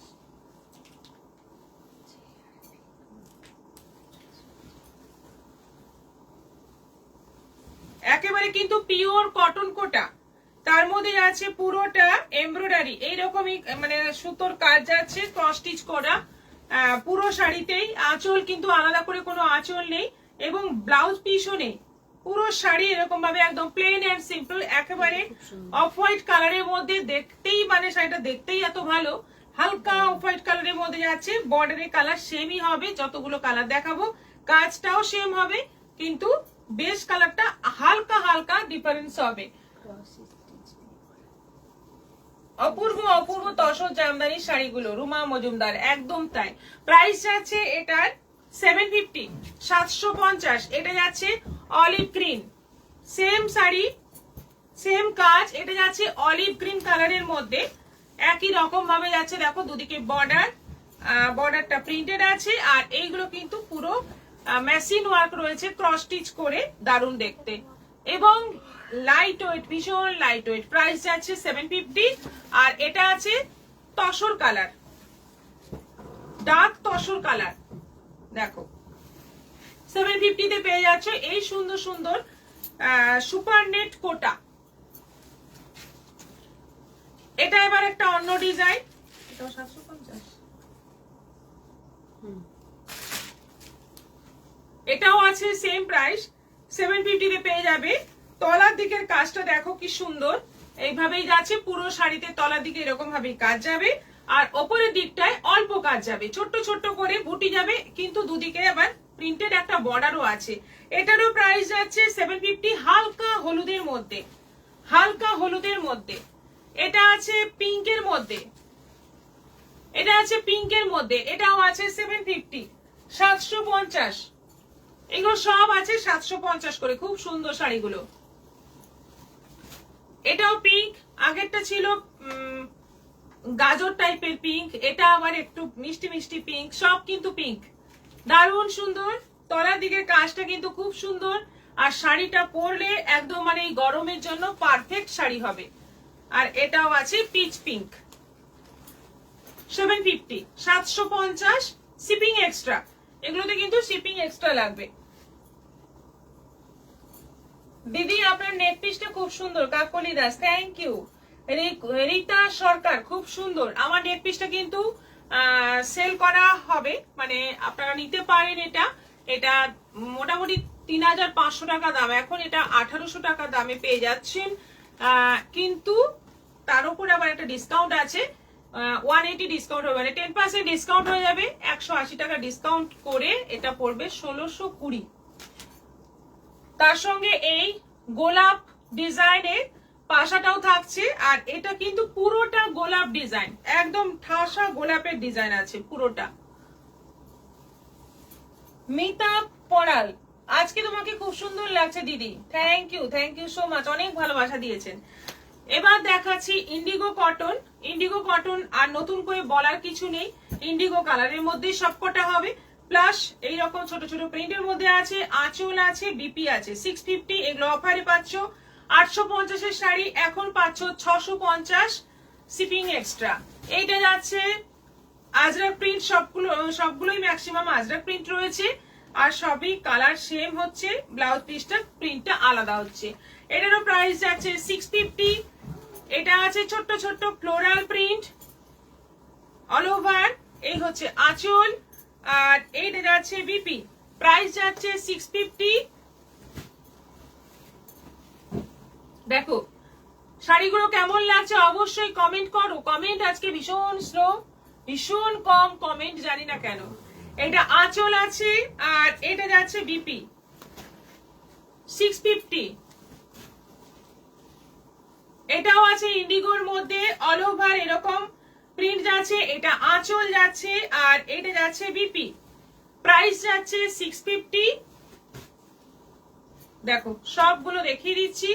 একেবারে কিন্তু পিওর কটন কোটা, তার মধ্যে আছে পুরোটা এমব্রয়ডারি, এইরকমই মানে সুতোর কাজ যাচ্ছে, ক্রস স্টিচ করা পুরো শাড়িতেই। আঁচল কিন্তু আলাদা করে কোনো আঁচল নেই এবং ব্লাউজ পিসও নেই, পুরো শাড়ি এরকম ভাবে একদম প্লেন এন্ড সিম্পল, একেবারে অফ হোয়াইট কালারের মধ্যে, দেখতেই মানে শাড়িটা দেখতেই এত ভালো। হালকা অফ হোয়াইট কালারের মধ্যে যাচ্ছে, বর্ডারের কালার সেমই হবে, যতগুলো কালার দেখাবো কাজটাও সেম হবে, কিন্তু বেস কালারটা হালকা হালকা ডিফারেন্স হবে। অপূর্ব অপূর্ব তসর জামদানি শাড়িগুলো, রুমা মজুমদার, একদম তাই। প্রাইস যাচ্ছে এটার 750, 750। এটা যাচ্ছে olive green, same sari same কাজ, এটা যাচ্ছে অলিভ গ্রিন কালারের মধ্যে, একই রকম ভাবে যাচ্ছে। দেখো দুদিকে বর্ডার, বর্ডারটা প্রিন্টেড আছে আর এইগুলো কিন্তু পুরো মেশিন ওয়ার্ক রয়েছে, ক্রস স্টিচ করে, দারুণ দেখতে এবং লাইট ওয়েট, ভীষণ লাইট ওয়েট। প্রাইস যাচ্ছে 750। আর এটা আছে tussar colour, dark tussar colour, দেখো 750 তে পেয়ে যাচ্ছে এই সুন্দর সুন্দর সুপার নেট কোটা। এটা এবার একটা অন্য ডিজাইন, এটাও 750, এটাও আছে সেম প্রাইস 750 তে পেয়ে যাবে। তলার দিকের কাজটা দেখো কি সুন্দর, এইভাবেই যাচ্ছে পুরো শাড়িতে, তলার দিকে এরকম ভাবেই কাজ যাবে আর ওপরের দিকটায় অল্প কাজ যাবে, ছোট্ট ছোট্ট করে বুটি যাবে, কিন্তু দুদিকে আবার প্রিন্টেড একটা বর্ডারও আছে। এটারও প্রাইস যাচ্ছে 750, হালকা হলুদের মধ্যে, হালকা হলুদের মধ্যে। এটা আছে পিঙ্কের মধ্যে, এটা আছে পিঙ্কের মধ্যে, এটাও আছে 750, 750। এগুলো সব আছে 750 করে, খুব সুন্দর শাড়িগুলো। এটাও পিঙ্ক, আগেরটা ছিল গাজর টাইপের পিঙ্ক, এটা আবার একটু মিষ্টি মিষ্টি পিঙ্ক, সব কিন্তু পিঙ্ক, দারুণ সুন্দর। তলার দিকের কাজটা কিন্তু খুব সুন্দর আর শাড়িটা পরলে একদম মানে এই গরমের জন্য পারফেক্ট শাড়ি হবে। আর এটাও আছে পিচ পিঙ্ক, 750, 750, শিপিং এক্সট্রা, এগুলোতে কিন্তু শিপিং এক্সট্রা লাগবে। দিদি আপনার নেক পিসটা খুব সুন্দর, কাকলি দাস, থ্যাংক ইউ। রীতা সরকার, খুব সুন্দর। আমার নেক পিসটা কিন্তু সেল করা হবে, মানে আপনারা নিতে পারেন। এটা এটা মোটামুটি 3500 টাকা দাম, এখন এটা 1800 টাকা দামে পেয়ে যাচ্ছেন, কিন্তু তার উপর আবার একটা ডিসকাউন্ট আছে, 180 ডিসকাউন্ট হবে, মানে 10% ডিসকাউন্ট হয়ে যাবে, 180 টাকা ডিসকাউন্ট করে এটা পড়বে 1620। তার সঙ্গে এই গোলাপ ডিজাইনের পাশাটাও থাকছে, আর এটা কিন্তু পুরোটা গোলাপ ডিজাইন, একদম ঠাসা গোলাপের ডিজাইন আছে পুরোটা। মিতা পড়াল, আজকে তোমাকে খুব সুন্দর লাগছে দিদি, থ্যাংক ইউ সো মাচ, অনেক ভালোবাসা দিয়েছেন। এবার দেখাচ্ছি ইন্ডিগো কটন। ইন্ডিগো কটন আর নতুন করে বলার কিছু নেই, ইন্ডিগো কালারের মধ্যে সবকটা হবে, প্লাস এইরকম ছোট ছোট প্রিন্টের মধ্যে আছে, আঁচল আছে, বিপি আছে। 650, এগুলো অফারে পাচ্ছ। 850 এর শাড়ি এখন পাচ্ছ 650, শিপিং এক্সট্রা। এইটা যাচ্ছে আজরাক প্রিন্ট, সবগুলোই ম্যাক্সিমাম আজরাক প্রিন্ট রয়েছে, আর সবই কালার সেম হচ্ছে, ব্লাউজ পিসটা প্রিন্টটা আলাদা হচ্ছে। এটারও প্রাইস যাচ্ছে 650। এটা আছে ছোট্ট ছোট্ট ফ্লোরাল প্রিন্ট অল ওভার, এই হচ্ছে আঁচল, আর এইটা যাচ্ছে বিপি, প্রাইস যাচ্ছে 650। দেখো শাড়িগুলো কেমন লাগছে অবশ্যই কমেন্ট করো। কমেন্ট আজকে ভীষণ স্লো, ভীষণ কম কমেন্ট, জানি না কেন। এটা আঁচল আছে আর এটা যাচ্ছে বিপি, 650। এটাও আছে ইন্ডিগোর মধ্যে, অল ওভার এরকম প্রিন্ট যাচ্ছে, এটা আঁচল যাচ্ছে আর এটা যাচ্ছে বিপি, প্রাইস যাচ্ছে 650। দেখো সবগুলো দেখিয়ে দিচ্ছি,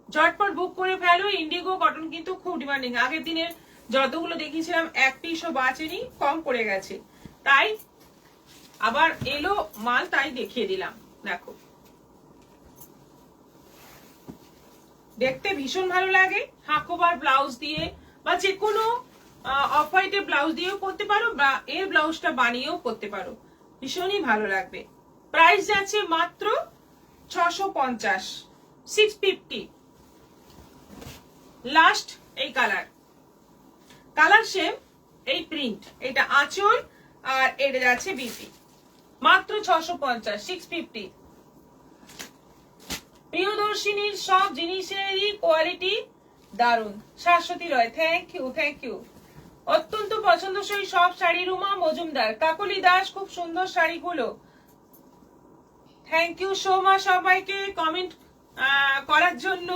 ঝটপট বুক করে ফেলো। ইন্ডিগো কটন কিন্তু খুব ডিমান্ডিং, আগের দিনের যতগুলো দেখিয়েছিলাম এক পিসও বাঁচেনি, কম পড়ে গেছে, তাই আবার এলো মাল, তাই দেখিয়ে দিলাম। দেখো দেখতে ভীষণ ভালো লাগে, হাকোবার ব্লাউজ দিয়ে বা যে কোনো অফ হোয়াইটের ব্লাউজ দিয়েও করতে পারো, বা এর ব্লাউজটা বানিয়েও করতে পারো, ভীষণই ভালো লাগবে। প্রাইস যাচ্ছে মাত্র 650, 650। লাস্ট এই কালার সেম, এই প্রিন্ট, এটা আঁচল আর এটা যাচ্ছে বিপি, মাত্র 650, 650। প্রিয়দর্শিনীর সব জিনিসেরই কোয়ালিটি দারুন। শাশ্বতী রয়, থ্যাংক ইউ। অত্যন্ত পছন্দসই সব শাড়ি। রুমা মজুমদার, কাকলি দাস, খুব সুন্দর শাড়িগুলো, থ্যাংক ইউ সো মাচ সবাইকে কমেন্ট করার জন্য।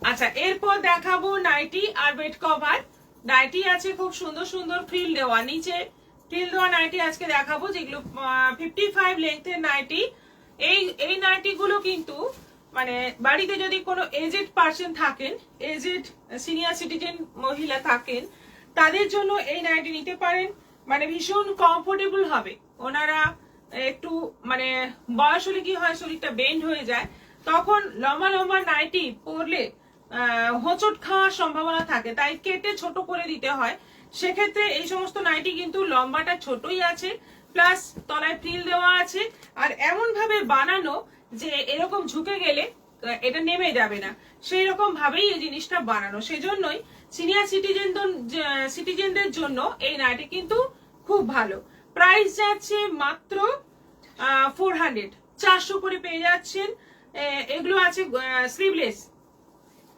আচ্ছা, এরপর দেখাবো নাইটি আর বেড কভার। নাইটি আছে খুব সুন্দর সুন্দর ফ্রিল দেওয়া, নিচে ফ্রিল দেওয়া নাইটি আজকে দেখাবো, যেগুলো 55 লেন্থের নাইটি। এই নাইটি গুলো কিন্তু মানে বাড়িতে যদি কোনো এজেড পার্সন থাকেন, এজেড সিনিয়র সিটিজেন মহিলা থাকেন, তাদের জন্য এই নাইটি নিতে পারেন, মানে ভীষণ কমফোর্টেবল হবে। ওনারা একটু মানে বয়স হলে কি হয়, শরীরটা বেন্ড হয়ে যায়, তখন লম্বা লম্বা নাইটি পরলে হোঁচট খাওয়ার সম্ভাবনা থাকে, তাই কেটে ছোট করে দিতে হয়। সেক্ষেত্রে এই সমস্ত নাইটি কিন্তু লম্বাটা ছোটই আছে, প্লাস তলায় ফ্রিল দেওয়া আছে, আর এমন ভাবে বানানো যে এরকম ঝুঁকে গেলে এটা নেমে যাবে না, সেই রকম ভাবেই এই জিনিসটা বানানো। সেজন্যই সিনিয়র সিটিজেনদের জন্য এই নাইটি কিন্তু খুব ভালো। প্রাইস যাচ্ছে মাত্র 400, 400 করে পেয়ে যাচ্ছেন। এগুলো আছে স্লিভলেস,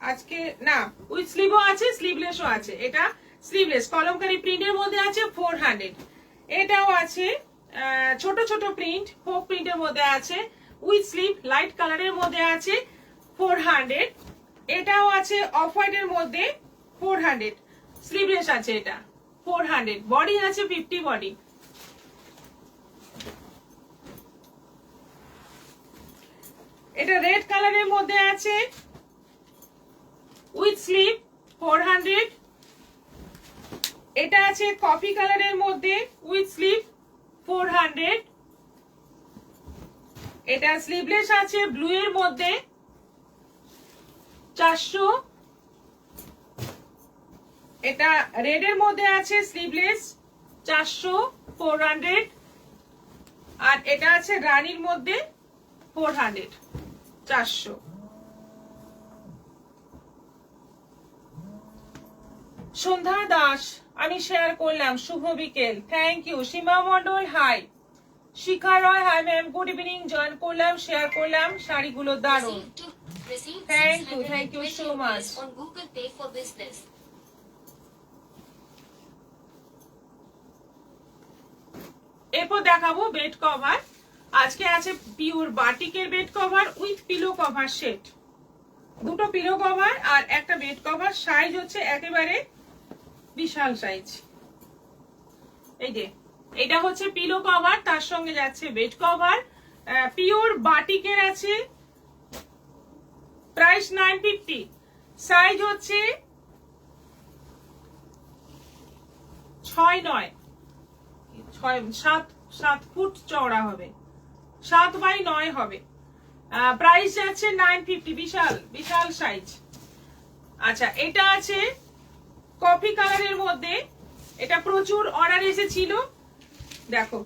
আজকে না উইথ স্লিভও আছে, স্লিভলেসও আছে। এটা স্লিভলেস কলমকারী প্রিন্টের মধ্যে আছে 400। এটাও আছে ছোট ছোট প্রিন্ট, ফোক প্রিন্টের মধ্যে আছে, উইথ স্লিভ লাইট কালারের মধ্যে আছে 400। এটাও আছে অফ হোয়াইটের মধ্যে 400, স্লিভলেস আছে এটা 400, বডি আছে 50 বডি। এটা রেড কালারের মধ্যে আছে উইথ স্লিভ 400। এটা আছে কফি কালারের মধ্যে উইথ স্লিভ 400। এটা স্লিভলেস আছে ব্লু এর মধ্যে 400। এটা রেড এর মধ্যে আছে স্লিভলেস 400, 400। আর এটা আছে রানীর মধ্যে 400, 400। সন্ধ্যা দাস আমি শেয়ার করলাম, শুভ বিকেল, thank you. Seema Mondal hi, Shikha Roy hi ma'am, good evening, join করলাম, শেয়ার করলাম, শাড়িগুলো দারুণ, thank you so much on Google Pay for business. এরপর দেখাবো বেড কভার। আজকে আছে পিওর বাটিকের bed cover with pillow cover set, দুটো পিলো কভার আর একটা বেড কভার। সাইজ হচ্ছে একেবারে বিশাল সাইজ। এই যে এটা হচ্ছে পিলো কভার, তার সঙ্গে যাচ্ছে বেড কভার, পিওর বাটিকের আছে, প্রাইস 950, সাইজ হচ্ছে 6-9, 7 ফুট চওড়া হবে, 7x9 হবে। প্রাইস যাচ্ছে 950, বিশাল বিশাল সাইজ। আচ্ছা, এটা আছে কফি কালারের মধ্যে, এটা প্রচুর অর্ডার এসেছিল, দেখো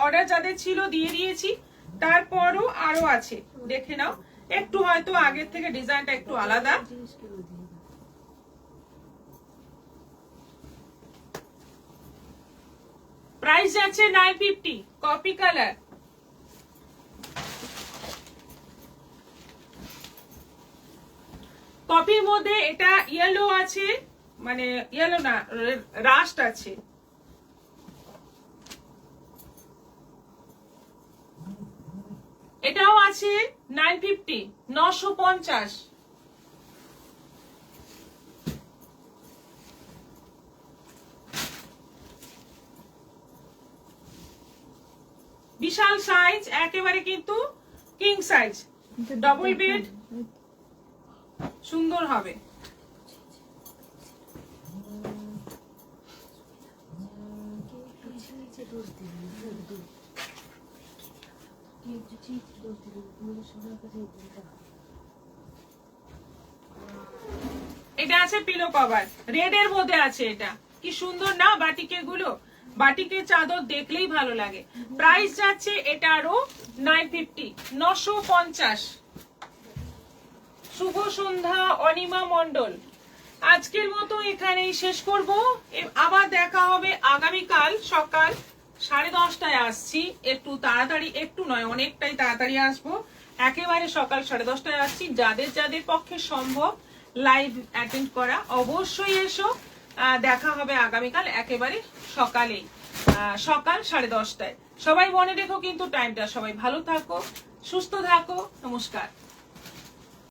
অর্ডার যাদের ছিল দিয়ে দিয়েছি, তারপরও আরো আছে, দেখে নাও। একটু হয়তো আগের থেকে ডিজাইনটা একটু আলাদা। প্রাইস যাচ্ছে 950, কফি কালার। কফির মধ্যে এটা ইয়েলো আছে, মানে ইয়েলো না, রাস্ট আছে। এটাও আছে 950, 950। বিশাল সাইজ, একেবারে কিন্তু কিং সাইজ, ডবল বেড, সুন্দর হবে। এটা আছে পিলো কভার, রেড এর মধ্যে আছে। এটা কি সুন্দর না বাটিকের গুলো, বাটিকের চাদর দেখলেই ভালো লাগে। প্রাইস যাচ্ছে এটারও 950, 950। শুভ সন্ধ্যা অনিমা মন্ডল, আজকের মতো এখানেই শেষ করব। আবার দেখা হবে আগামীকাল সকাল 10:30টায় আসছি, একটু তাড়াতাড়ি, একটু নয় অনেকটাই তাড়াতাড়ি আসবো, একেবারে সকাল 10:30টায় আসছি। যাদের যাদের পক্ষে সম্ভব লাইভ অ্যাটেন্ড করা অবশ্যই এসো। দেখা হবে আগামীকাল একেবারে সকালেই, সকাল 10:30টায়। সবাই মনে রেখো কিন্তু টাইমটা। সবাই ভালো থাকো, সুস্থ থাকো, নমস্কার।